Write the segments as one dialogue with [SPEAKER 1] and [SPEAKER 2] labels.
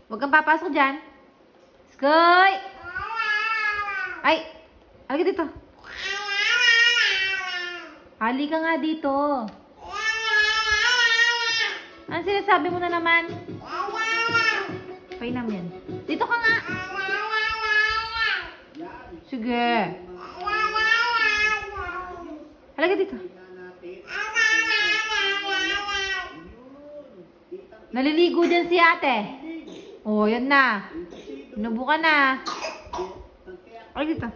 [SPEAKER 1] Huwag kang papasok dyan. Skoy! Ay! Halika dito. Halika nga dito. Ano sinasabi mo na naman? Painam yan. Dito ka nga. Sige. Halika dito. Naliligo dyan si ate. Oh, yan na. Inubo ka na. Halika dito.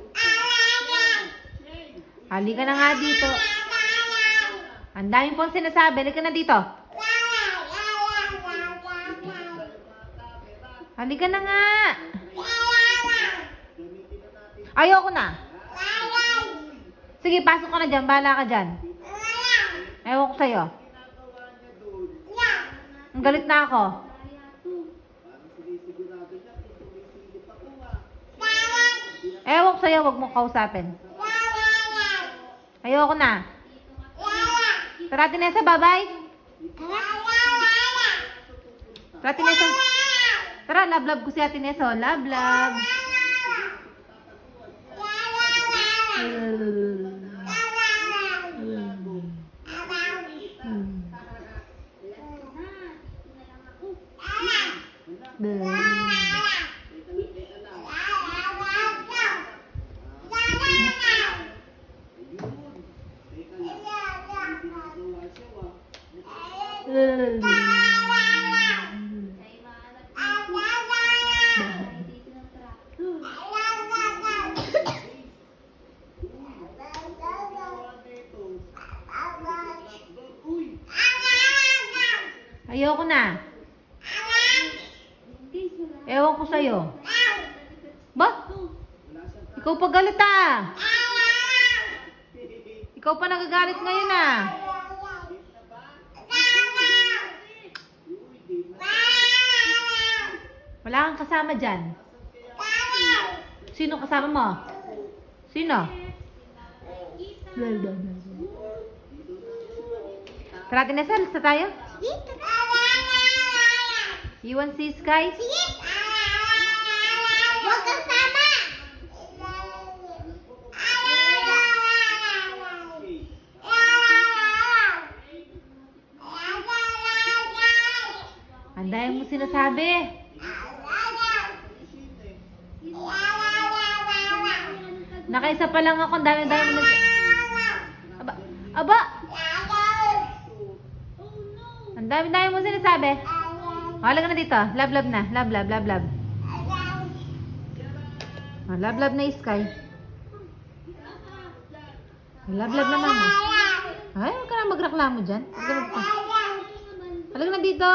[SPEAKER 1] Halika na nga dito. Ang daming pong sinasabi. Halika na dito. Halika na nga. Ayoko na. Sige, pasok ka na dyan. Bahala ka dyan. Ewan ko sa'yo. Ang galit na ako. Ewan ko sa'yo. Huwag mong kausapin. Ayoko na. Tara, Tinesa, bye-bye. Tara, Tinesa. Tara, love-love ko si Ate Tinesa. Love-love. Ayoko na. Ewan ko sa'yo. Ba? Ikaw pa galit ah. Ikaw pa nagagalit ngayon ah. Wala kang kasama dyan. Sino kasama mo? Sino? Tara, Tinesa, alis na tayo. Iwan si Sky?
[SPEAKER 2] Sige! Huwag kang sama!
[SPEAKER 1] Ang dami mo sinasabi. Nakaisa pa lang ako. Ang dami-dami mo Aba! Aba! Ang dami-dami mo sinasabi. Wala ka na dito. Love-love na. Love-love, love-love. Love-love na Sky. Love-love na mama. Ay, huwag ka na magreklamo dyan. Wala ka na dito.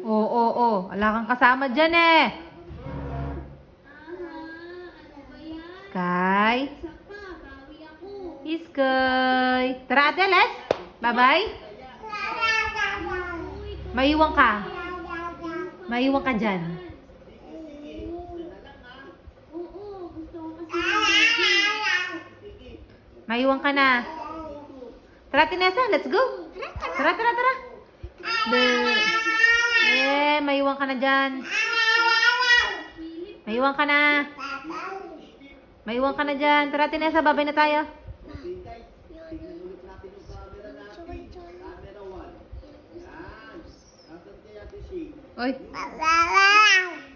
[SPEAKER 1] Oo. Wala kang kasama dyan eh. Sky. Sky. Tara, ate, let's. Bye-bye. Maiwan ka. Maiwan ka dyan. Maiwan ka na. Tara, Tinesa, let's go. Tara. Maiwan ka na dyan. Maiwan ka na. Maiwan ka na dyan. Tara, Tinesa, babay na tayo. Oy.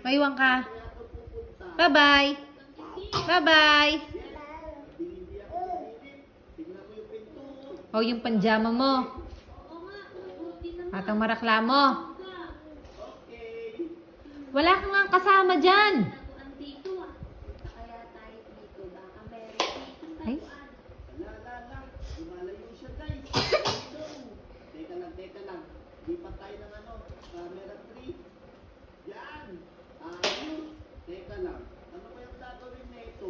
[SPEAKER 1] Maiwan ka. Bye-bye. Bye-bye. Oh, yung panjama mo. At ang maraklamo. Wala kang nga kasama dyan. Ay?
[SPEAKER 3] Teka lang. Lipat tayo ng camera 3. Yan. Ayos. Teka lang. Ano ba yung gagawin na ito?